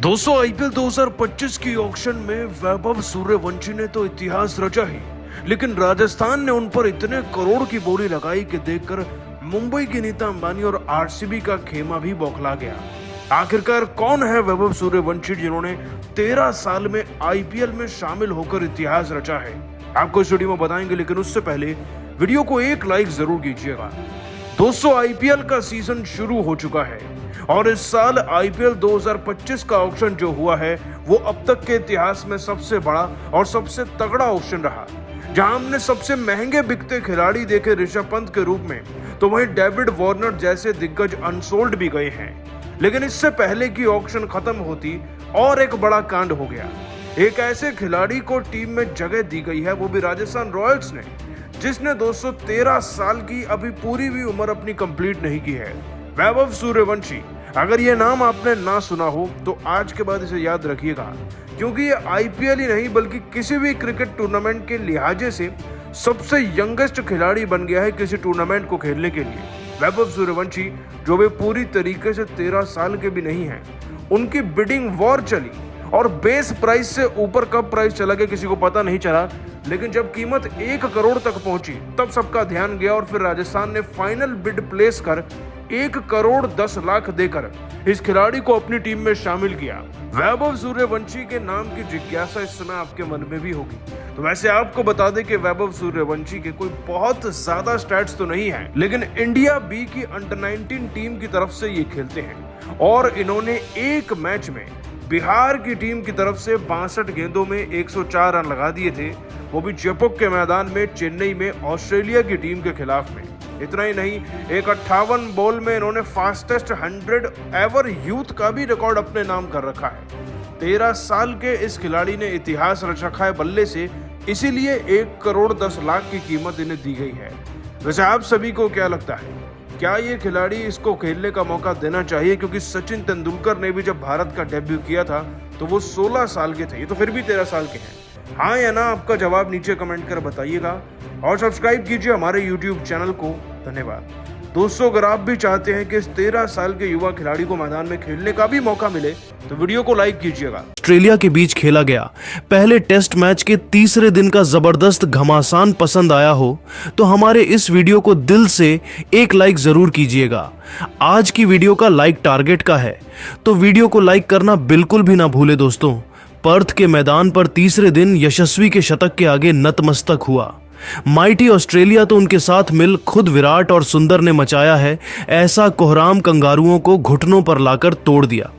दोस्तों आईपीएल 2025 की ऑक्शन में वैभव सूर्यवंशी ने तो इतिहास रचा ही, लेकिन राजस्थान ने उन पर इतने करोड़ की बोली लगाई कि देखकर मुंबई की नीता अंबानी और आरसीबी का खेमा भी बौखला गया। आखिरकार कौन है वैभव सूर्यवंशी जिन्होंने 13 साल में आईपीएल में शामिल होकर इतिहास रचा है? आपको इस वीडियो में बताएंगे, लेकिन उससे पहले वीडियो को एक लाइक जरूर कीजिएगा। दोस्तों आईपीएल का सीजन शुरू हो चुका है और इस साल आईपीएल 2025 का ऑक्शन जो हुआ है वो अब तक के इतिहास में सबसे बड़ा और सबसे तगड़ा ऑक्शन रहा, जहां हमने सबसे महंगे बिकते खिलाड़ी देखे ऋषभ पंत के रूप में, तो वहीं डेविड वार्नर जैसे दिग्गज अनसोल्ड भी गए हैं। लेकिन इससे पहले की ऑक्शन खत्म होती और एक बड़ा कांड हो गया। एक ऐसे खिलाड़ी को टीम में जगह दी गई है, वो भी राजस्थान रॉयल्स ने, जिसने 213 साल की अभी पूरी हुई उम्र अपनी कंप्लीट नहीं की है। वैभव सूर्यवंशी, अगर ये नाम आपने ना सुना हो तो आज के बाद इसे याद रखिएगा, क्योंकि ये आईपीएल ही नहीं बल्कि किसी भी क्रिकेट टूर्नामेंट के लिहाजे से सबसे यंगेस्ट खिलाड़ी बन गया है किसी टूर्नामेंट को खेलने के लिए। वैभव सूर्यवंशी, जो वे पूरी तरीके से 13 साल के भी नहीं हैं, उनकी बिडिंग वॉर चली और बेस प्राइस से ऊपर कब प्राइस चला गया किसी को पता नहीं चला, लेकिन जब कीमत 1 करोड़ तक पहुंची तब सबका ध्यान गया और फिर राजस्थान ने फाइनल बिड प्लेस कर 1 करोड़ 10 लाख देकर इस खिलाड़ी को अपनी टीम में शामिल किया। वैभव सूर्यवंशी के नाम की जिज्ञासा इस समय आपके मन में भी होगी, तो वैसे आपको बता दें कि वैभव सूर्यवंशी के कोई बहुत ज्यादा स्टैट्स तो नहीं है, लेकिन इंडिया बी की अंडर 19 टीम की तरफ से ये खेलते हैं और इन्होंने एक मैच में बिहार की टीम की तरफ से 62 गेंदों में 104 रन लगा दिए थे, वो भी चेपॉक के मैदान में चेन्नई में ऑस्ट्रेलिया की टीम के खिलाफ में। इतना ही नहीं, एक 58 बॉल में इन्होंने फास्टेस्ट 100 एवर यूथ का भी रिकॉर्ड अपने नाम कर रखा है। 13 साल के इस खिलाड़ी ने इतिहास रच रखा है बल्ले से, इसीलिए 1 करोड़ 10 लाख की कीमत इन्हें दी गई है। वैसे आप सभी को क्या लगता है, क्या ये खिलाड़ी इसको खेलने का मौका देना चाहिए? क्योंकि सचिन तेंदुलकर ने भी जब भारत का डेब्यू किया था तो वो 16 साल के थे, ये तो फिर भी 13 साल के हैं। हाँ या ना आपका जवाब नीचे कमेंट कर बताइएगा और सब्सक्राइब कीजिए हमारे यूट्यूब चैनल को। धन्यवाद। दोस्तों अगर आप भी चाहते हैं कि इस 13 साल के युवा खिलाड़ी को मैदान में खेलने का भी मौका मिले तो वीडियो को लाइक कीजिएगा। ऑस्ट्रेलिया के बीच खेला गया पहले टेस्ट मैच के तीसरे दिन का जबरदस्त घमासान पसंद आया हो तो हमारे इस वीडियो को दिल से एक लाइक जरूर कीजिएगा। आज की वीडियो का लाइक टारगेट का है, तो वीडियो को लाइक करना बिल्कुल भी ना भूले। दोस्तों पर्थ के मैदान पर तीसरे दिन यशस्वी के शतक के आगे नतमस्तक हुआ। माइटी ऑस्ट्रेलिया तो उनके साथ मिल खुद विराट और सुंदर ने मचाया है ऐसा कोहराम कंगारुओं को घुटनों पर लाकर तोड़ दिया।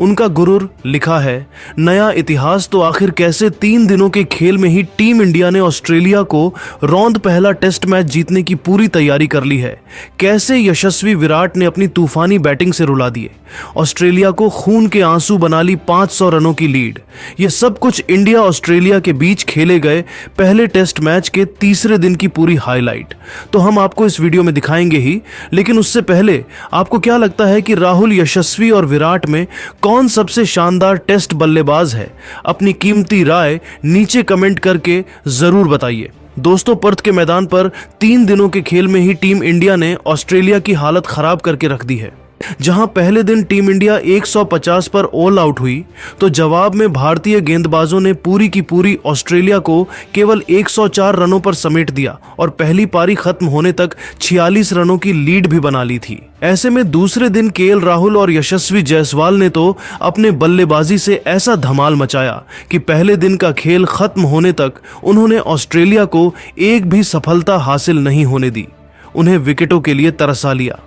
उनका गुरूर लिखा है नया इतिहास। तो आखिर कैसे 3 दिनों के खेल में ही टीम इंडिया ने ऑस्ट्रेलिया को रौंद पहला टेस्ट मैच जीतने की पूरी तैयारी कर ली है। कैसे यशस्वी विराट ने अपनी तूफानी बैटिंग से रुला दिए, ऑस्ट्रेलिया को खून के आंसू बना ली 500 रनों की लीड। ये सब कुछ इंडिया ऑस्ट्रेलिया के बीच खेले गए पहले टेस्ट मैच के तीसरे दिन की पूरी हाईलाइट तो हम आपको इस वीडियो में दिखाएंगे ही, लेकिन उससे पहले आपको क्या लगता है कि राहुल, यशस्वी और विराट में कौन सबसे शानदार टेस्ट बल्लेबाज है? अपनी कीमती राय नीचे कमेंट करके जरूर बताइए। दोस्तों पर्थ के मैदान पर 3 दिनों के खेल में ही टीम इंडिया ने ऑस्ट्रेलिया की हालत खराब करके रख दी है। जहां पहले दिन टीम इंडिया 150 पर ऑल आउट हुई तो जवाब में भारतीय गेंदबाजों ने पूरी की पूरी ऑस्ट्रेलिया को केवल 104 रनों पर समेट दिया और पहली पारी खत्म होने तक 46 रनों की लीड भी बना ली थी। ऐसे में दूसरे दिन केएल राहुल और यशस्वी जायसवाल ने तो अपने बल्लेबाजी से ऐसा धमाल मचाया कि पहले दिन का खेल खत्म होने तक उन्होंने ऑस्ट्रेलिया को एक भी सफलता हासिल नहीं होने दी। उन्हें विकेटों के लिए तरसा लिया।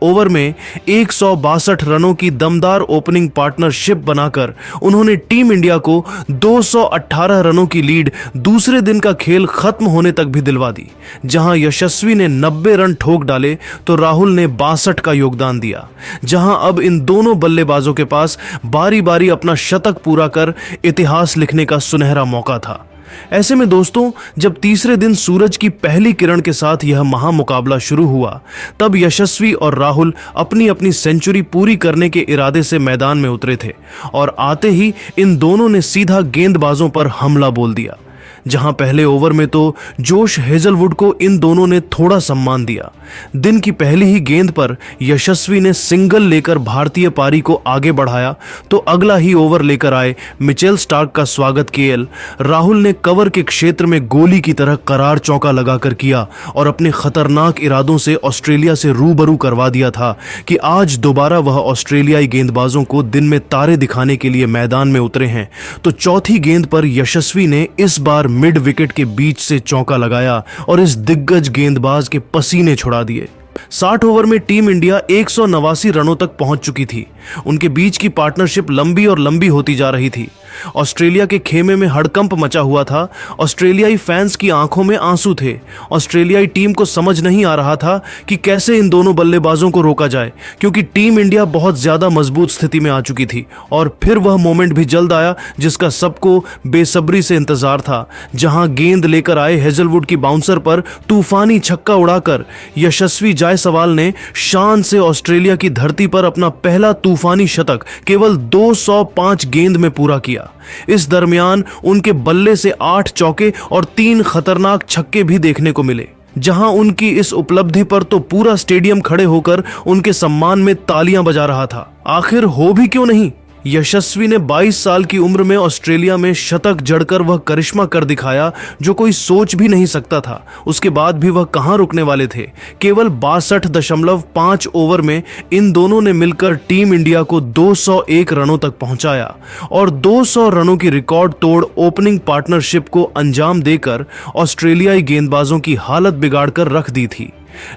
ओवर में 162 रनों की दमदार ओपनिंग पार्टनरशिप बनाकर उन्होंने टीम इंडिया को 218 रनों की लीड दूसरे दिन का खेल खत्म होने तक भी दिलवा दी। जहां यशस्वी ने 90 रन ठोक डाले तो राहुल ने 62 का योगदान दिया। जहां अब इन दोनों बल्लेबाजों के पास बारी बारी अपना शतक पूरा कर इतिहास लिखने का सुनहरा मौका था। ऐसे में दोस्तों जब तीसरे दिन सूरज की पहली किरण के साथ यह महामुकाबला शुरू हुआ तब यशस्वी और राहुल अपनी अपनी सेंचुरी पूरी करने के इरादे से मैदान में उतरे थे और आते ही इन दोनों ने सीधा गेंदबाजों पर हमला बोल दिया। जहां पहले ओवर में तो जोश हेजलवुड को इन दोनों ने थोड़ा सम्मान दिया। दिन की पहली ही गेंद पर यशस्वी ने सिंगल लेकर भारतीय पारी को आगे बढ़ाया तो अगला ही ओवर लेकर आए मिचेल स्टार्क का स्वागत केएल राहुल ने कवर के क्षेत्र में गोली की तरह करार चौका लगाकर किया और अपने खतरनाक इरादों से ऑस्ट्रेलिया से रूबरू करवा दिया था कि आज दोबारा वह ऑस्ट्रेलियाई गेंदबाजों को दिन में तारे दिखाने के लिए मैदान में उतरे हैं। तो चौथी गेंद पर यशस्वी ने इस बार मिड विकेट के बीच से चौका लगाया और इस दिग्गज गेंदबाज के पसीने छुड़ा दिए। 60 ओवर में टीम इंडिया 189 रनों तक पहुंच चुकी थी। उनके बीच की पार्टनरशिप लंबी और लंबी होती जा रही थी। ऑस्ट्रेलिया के खेमे में हड़कंप मचा हुआ था। ऑस्ट्रेलियाई फैंस की आंखों में आंसू थे। ऑस्ट्रेलियाई टीम को समझ नहीं आ रहा था कि कैसे इन दोनों बल्लेबाजों को रोका जाए, क्योंकि टीम इंडिया बहुत ज्यादा मजबूत स्थिति में आ चुकी थी। और फिर वह मोमेंट भी जल्द आया जिसका सबको बेसब्री से इंतजार था, जहां गेंद लेकर आए हेजलवुड की बाउंसर पर तूफानी छक्का उड़ाकर यशस्वी जायसवाल ने शान से ऑस्ट्रेलिया की धरती पर अपना पहला तूफानी शतक केवल 205 गेंद में पूरा किया। इस दरमियान उनके बल्ले से 8 चौके और 3 खतरनाक छक्के भी देखने को मिले, जहां उनकी इस उपलब्धि पर तो पूरा स्टेडियम खड़े होकर उनके सम्मान में तालियां बजा रहा था। आखिर हो भी क्यों नहीं, यशस्वी ने 22 साल की उम्र में ऑस्ट्रेलिया में शतक जड़कर वह करिश्मा कर दिखाया जो कोई सोच भी नहीं सकता था। उसके बाद भी वह कहां रुकने वाले थे। केवल 62.5 ओवर में इन दोनों ने मिलकर टीम इंडिया को 201 रनों तक पहुंचाया और 200 रनों की रिकॉर्ड तोड़ ओपनिंग पार्टनरशिप को अंजाम देकर ऑस्ट्रेलियाई गेंदबाजों की हालत बिगाड़कर रख दी थी।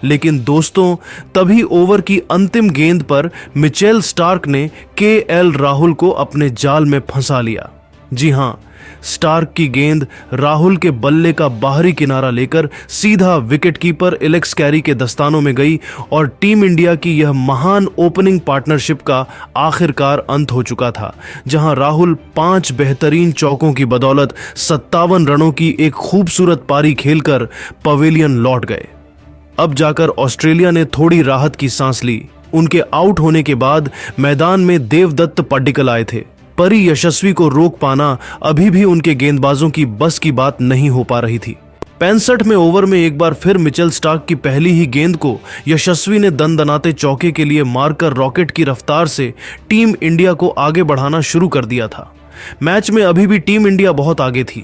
लेकिन दोस्तों, तभी ओवर की अंतिम गेंद पर मिचेल स्टार्क ने केएल राहुल को अपने जाल में फंसा लिया। जी हां, स्टार्क की गेंद राहुल के बल्ले का बाहरी किनारा लेकर सीधा विकेटकीपर एलेक्स कैरी के दस्तानों में गई और टीम इंडिया की यह महान ओपनिंग पार्टनरशिप का आखिरकार अंत हो चुका था, जहां राहुल 5 बेहतरीन चौकों की बदौलत 57 रनों की एक खूबसूरत पारी खेलकर पवेलियन लौट गए। अब जाकर ऑस्ट्रेलिया ने थोड़ी राहत की सांस ली। उनके आउट होने के बाद मैदान में देवदत्त पड्डिकल आए थे। परी यशस्वी को रोक पाना अभी भी उनके गेंदबाजों की बस की बात नहीं हो पा रही थी। 65वें ओवर में एक बार फिर मिचेल स्टार्क की पहली ही गेंद को यशस्वी ने दनदनाते चौके के लिए मारकर रॉकेट की रफ्तार से टीम इंडिया को आगे बढ़ाना शुरू कर दिया था। मैच में अभी भी टीम इंडिया बहुत आगे थी।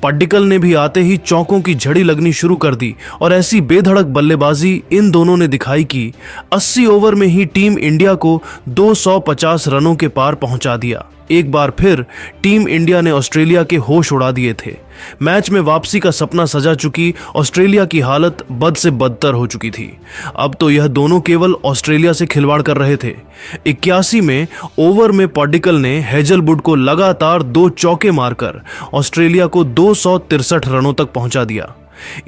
पड्डिकल ने भी आते ही चौकों की झड़ी लगनी शुरू कर दी और ऐसी बेधड़क बल्लेबाजी इन दोनों ने दिखाई कि 80 ओवर में ही टीम इंडिया को 250 रनों के पार पहुंचा दिया। एक बार फिर टीम इंडिया ने ऑस्ट्रेलिया के होश उड़ा दिए थे। मैच में वापसी का सपना सजा चुकी ऑस्ट्रेलिया की हालत बद से बदतर हो चुकी थी। अब तो यह दोनों केवल ऑस्ट्रेलिया से खिलवाड़ कर रहे थे। 81वें ओवर में पड्डिकल ने हेजलवुड को लगातार 2 चौके मारकर ऑस्ट्रेलिया को 263 रनों तक पहुंचा दिया।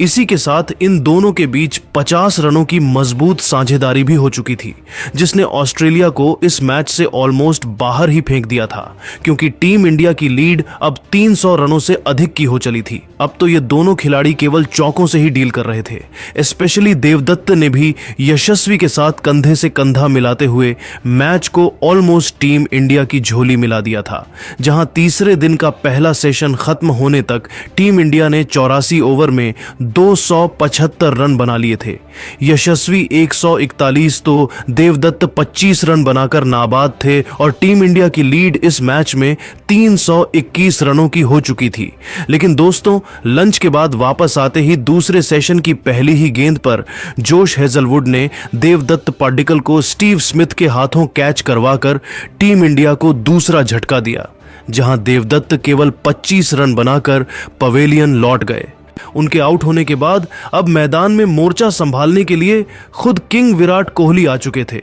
इसी के साथ इन दोनों के बीच 50 रनों की मजबूत साझेदारी भी हो चुकी थी, जिसने ऑस्ट्रेलिया को इस मैच से ऑलमोस्ट बाहर ही फेंक दिया था, क्योंकि टीम इंडिया की लीड अब 300 रनों से अधिक की हो चली थी। अब तो ये दोनों खिलाड़ी केवल चौकों से ही डील कर रहे थे। स्पेशली देवदत्त ने भी यशस्वी के साथ कंधे से कंधा मिलाते हुए मैच को ऑलमोस्ट टीम इंडिया की झोली मिला दिया था, जहां तीसरे दिन का पहला सेशन खत्म होने तक टीम इंडिया ने 84 ओवर में 275 रन बना लिए थे। यशस्वी 141 तो देवदत्त 25 रन बनाकर नाबाद थे और टीम इंडिया की लीड इस मैच में 321 रनों की हो चुकी थी। लेकिन दोस्तों, लंच के बाद वापस आते ही दूसरे सेशन की पहली ही गेंद पर जोश हेजलवुड ने देवदत्त पड्डिकल को स्टीव स्मिथ के हाथों कैच करवाकर टीम इंडिया को दूसरा झटका दिया, जहां देवदत्त केवल 25 रन बनाकर पवेलियन लौट गए। उनके आउट होने के बाद अब मैदान में मोर्चा संभालने के लिए खुद किंग विराट कोहली आ चुके थे।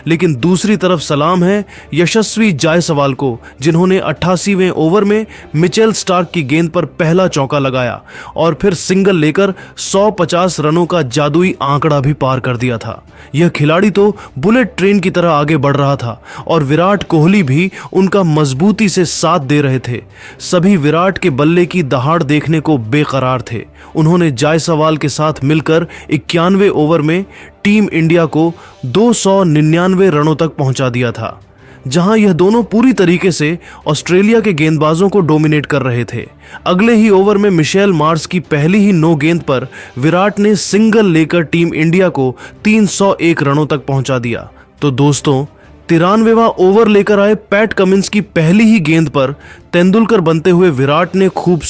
लेकिन दूसरी तरफ सलाम है यशस्वी जायसवाल को, जिन्होंने 88वें ओवर में मिचेल स्टार्क की गेंद पर पहला चौका लगाया और फिर सिंगल लेकर 150 रनों का जादुई आंकड़ा भी पार कर दिया था। यह खिलाड़ी तो बुलेट ट्रेन की तरह आगे बढ़ रहा था और विराट कोहली भी उनका मजबूती से साथ दे रहे थे। सभी विराट के बल्ले की दहाड़ देखने को बेकरार थे। उन्होंने जायसवाल के साथ मिलकर 91वें ओवर में टीम इंडिया को 299 रनों तक पहुंचा दिया था। जहां यह दोनों पूरी तरीके से ऑस्ट्रेलिया के गेंदबाजों को डोमिनेट कर रहे थे। अगले ही ओवर में मिशेल मार्श की पहली ही नो गेंद पर विराट ने सिंगल लेकर टीम इंडिया को 301 रनों तक पहुंचा दिया। तो दोस्तों, 93वां ओवर लेकर आए पैट कमिंस की पहली ही गेंद पर तेंदुलकर बनते हुए विराट ने खूबसूरत